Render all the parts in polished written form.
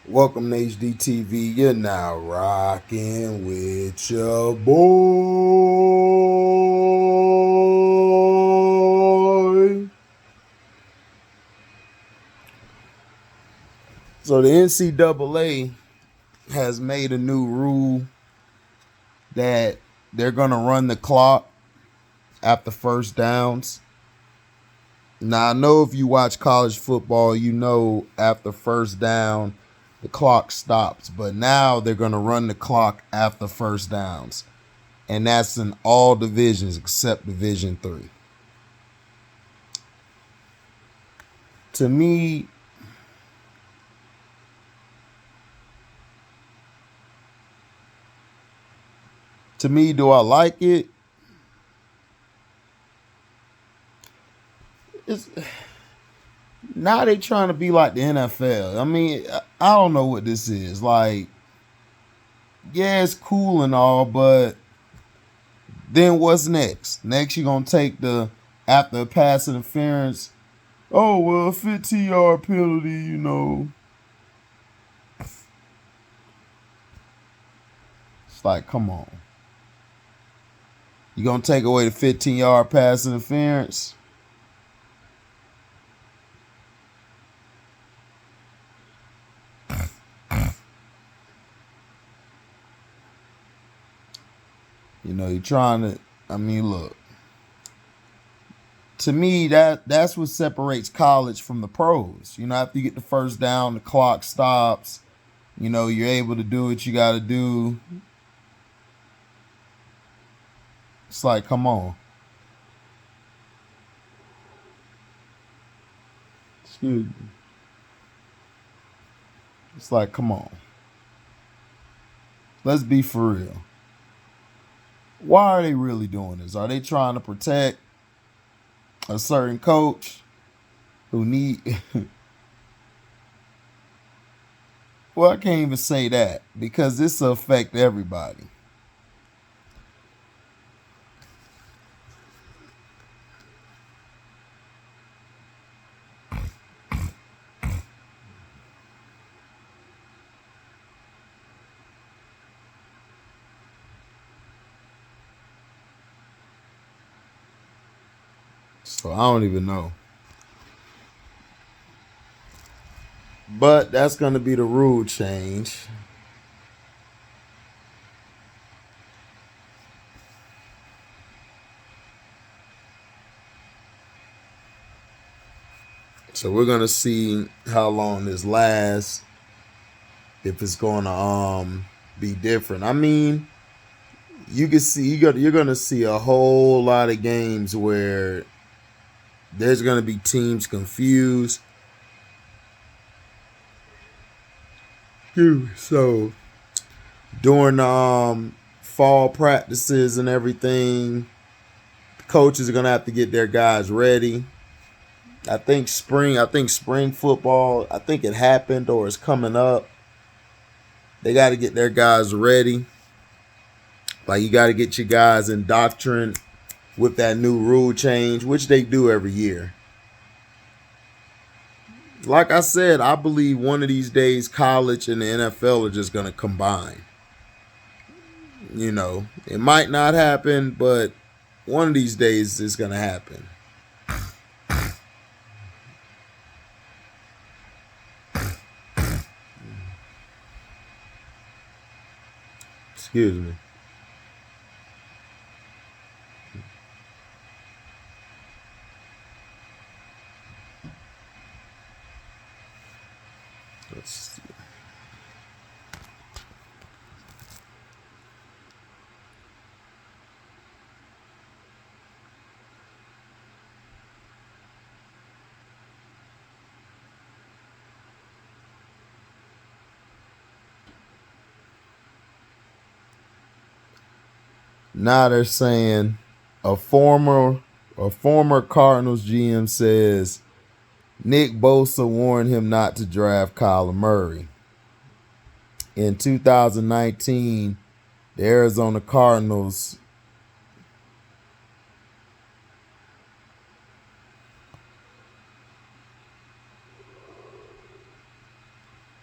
Welcome to HDiiTV. You're now rocking with your boy. So the NCAA has made a new rule that they're going to run the clock after first downs. Now, I know if you watch college football, you know after first down, the clock stops. But now they're going to run the clock after first downs. And that's in all divisions except Division 3. To me, do I like it? It's now they trying to be like the NFL. I mean, I don't know what this is. Like, yeah, it's cool and all, but then what's next? Next, you're going to take after a pass interference, oh, well, 15-yard penalty. It's like, come on. You going to take away the 15-yard pass interference? You're trying to, look. To me, that's what separates college from the pros. After you get the first down, the clock stops. You're able to do what you got to do. It's like, come on. Excuse me. It's like, come on. Let's be for real. Why are they really doing this? Are they trying to protect a certain coach who need... Well, I can't even say that because this will affect everybody. So I don't even know. But that's going to be the rule change. So we're going to see how long this lasts, if it's going to be different. You can see you're going to see a whole lot of games where there's going to be teams confused. So during fall practices and everything, the coaches are going to have to get their guys ready. I think spring football, I think it happened or is coming up. They got to get their guys ready. Like, you got to get your guys indoctrined with that new rule change, which they do every year. Like I said, I believe one of these days college and the NFL are just going to combine. It might not happen, but one of these days it's going to happen. Excuse me. Let's see. Now they're saying a former Cardinals GM says Nick Bosa warned him not to draft Kylermurray. In 2019, the Arizona Cardinals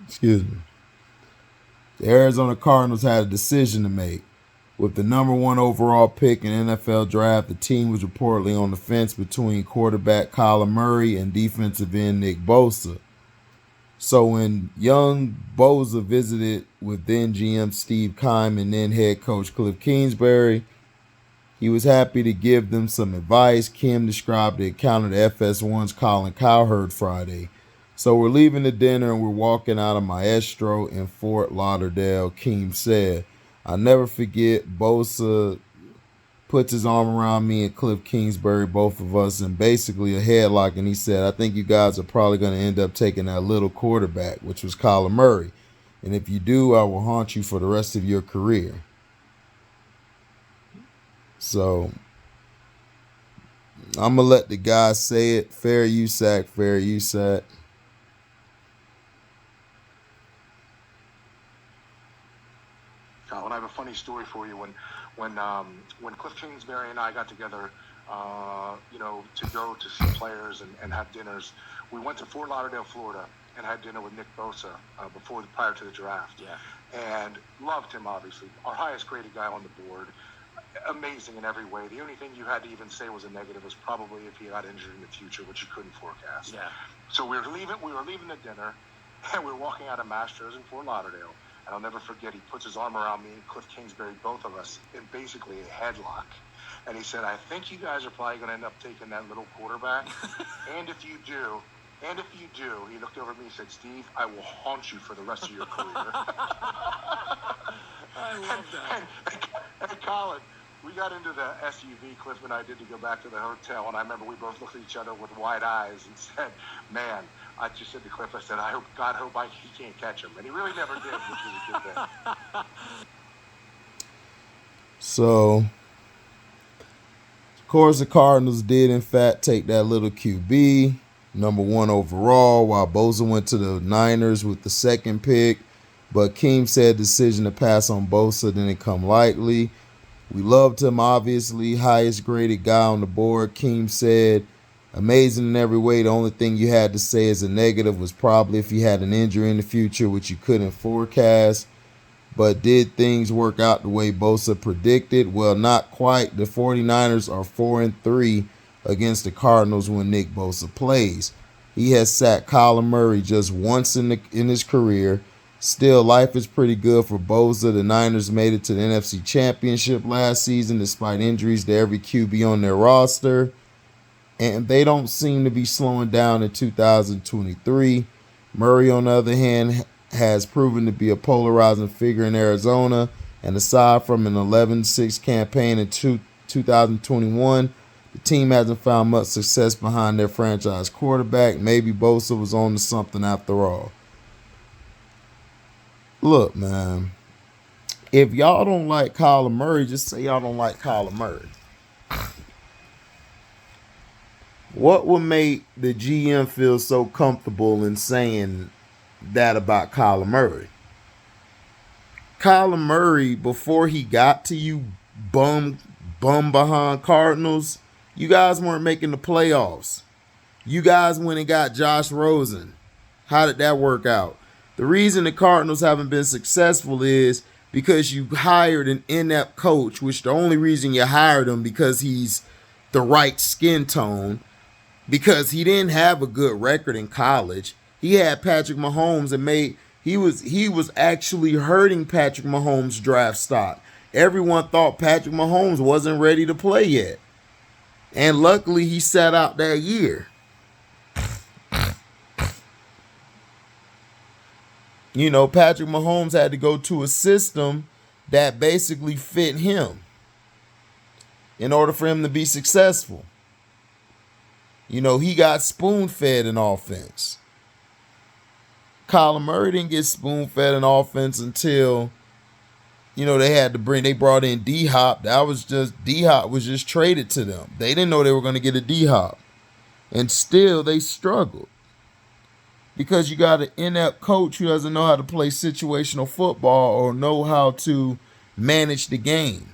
Excuse me. The Arizona Cardinals had a decision to make. With the number 1 overall pick in NFL draft, the team was reportedly on the fence between quarterback Kyler Murray and defensive end Nick Bosa. So when young Bosa visited with then GM Steve Keim and then head coach Cliff Kingsbury, he was happy to give them some advice. Kim described the encounter to FS1's Colin Cowherd Friday. So we're leaving the dinner and we're walking out of Maestro in Fort Lauderdale, Keem said. I'll never forget Bosa puts his arm around me and Cliff Kingsbury, both of us, in basically a headlock, and he said, I think you guys are probably going to end up taking that little quarterback, which was Kyler Murray. And if you do, I will haunt you for the rest of your career. So I'm going to let the guys say it. Fair USAC, fair USAC. I have a funny story for you. When Cliff Kingsbury and I got together, to go to see players and have dinners, we went to Fort Lauderdale, Florida, and had dinner with Nick Bosa prior to the draft. Yeah. And loved him, obviously. Our highest graded guy on the board. Amazing in every way. The only thing you had to even say was a negative was probably if he got injured in the future, which you couldn't forecast. Yeah. So we were leaving the dinner, and we were walking out of Masters in Fort Lauderdale. And I'll never forget, he puts his arm around me and Cliff Kingsbury, both of us, in basically a headlock. And he said, I think you guys are probably going to end up taking that little quarterback. And if you do, he looked over at me and said, Steve, I will haunt you for the rest of your career. I love that. And Colin, we got into the SUV, Cliff and I did, to go back to the hotel. And I remember we both looked at each other with wide eyes and said, man, I just said to Cliff, I said, God hope he can't catch him. And he really never did, which was a good thing. So, of course, the Cardinals did, in fact, take that little QB, number 1 overall, while Bosa went to the Niners with the 2nd pick. But Keem said the decision to pass on Bosa didn't come lightly. We loved him, obviously, highest graded guy on the board. Keem said, amazing in every way. The only thing you had to say as a negative was probably if he had an injury in the future, which you couldn't forecast. But did things work out the way Bosa predicted? Well, not quite. The 49ers are 4-3 against the Cardinals when Nick Bosa plays. He has sacked Kyler Murray just once in his career. Still, life is pretty good for Bosa. The Niners made it to the NFC Championship last season despite injuries to every QB on their roster. And they don't seem to be slowing down in 2023. Murray, on the other hand, has proven to be a polarizing figure in Arizona. And aside from an 11-6 campaign in 2021, the team hasn't found much success behind their franchise quarterback. Maybe Bosa was on to something after all. Look, man, if y'all don't like Kyler Murray, just say y'all don't like Kyler Murray. What would make the GM feel so comfortable in saying that about Kyler Murray? Kyler Murray, before he got to you bum behind Cardinals, you guys weren't making the playoffs. You guys went and got Josh Rosen. How did that work out? The reason the Cardinals haven't been successful is because you hired an inept coach, which the only reason you hired him because he's the right skin tone, because he didn't have a good record in college. He had Patrick Mahomes and he was actually hurting Patrick Mahomes' draft stock. Everyone thought Patrick Mahomes wasn't ready to play yet. And luckily he sat out that year. You know, Patrick Mahomes had to go to a system that basically fit him in order for him to be successful. You know, he got spoon-fed in offense. Kyler Murray didn't get spoon-fed in offense until, you know, they brought in D-Hop. D-Hop was just traded to them. They didn't know they were going to get a D-Hop. And still, they struggled. Because you got an inept coach who doesn't know how to play situational football or know how to manage the game.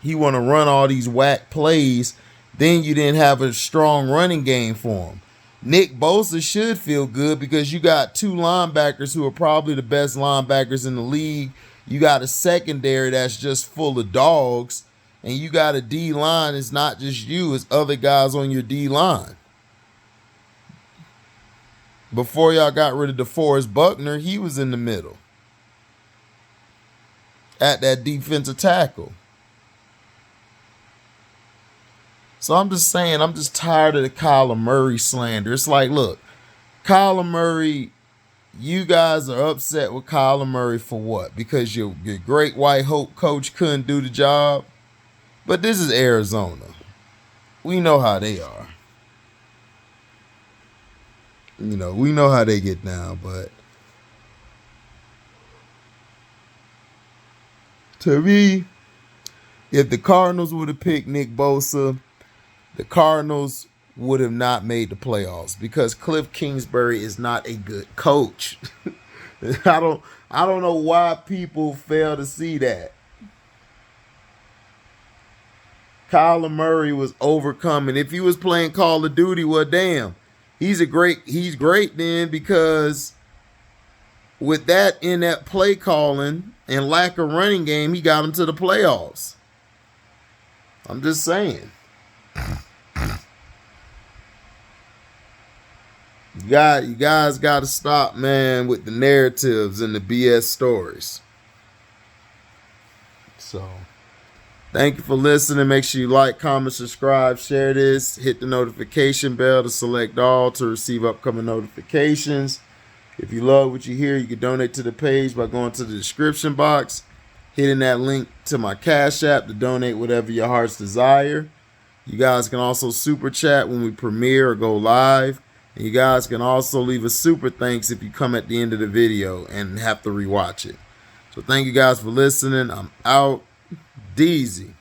He want to run all these whack plays. Then you didn't have a strong running game for him. Nick Bosa should feel good because you got two linebackers who are probably the best linebackers in the league. You got a secondary that's just full of dogs. And you got a D-line. It's not just you. It's other guys on your D-line. Before y'all got rid of DeForest Buckner, he was in the middle at that defensive tackle. So I'm just saying, I'm just tired of the Kyler Murray slander. It's like, look, Kyler Murray, you guys are upset with Kyler Murray for what? Because your great white hope coach couldn't do the job? But this is Arizona. We know how they are. You know, we know how they get down, but to me, if the Cardinals would have picked Nick Bosa, the Cardinals would have not made the playoffs because Cliff Kingsbury is not a good coach. I don't know why people fail to see that. Kyler Murray was overcoming. If he was playing Call of Duty, well, damn, he's great then, because with that in-app play calling and lack of running game, he got him to the playoffs. I'm just saying. You guys got to stop, man, with the narratives and the BS stories. So, thank you for listening. Make sure you like, comment, subscribe, share this. Hit the notification bell to select all to receive upcoming notifications. If you love what you hear, you can donate to the page by going to the description box, hitting that link to my Cash App to donate whatever your heart's desire. You guys can also super chat when we premiere or go live. And you guys can also leave a super thanks if you come at the end of the video and have to rewatch it. So thank you guys for listening. I'm out. Deezy.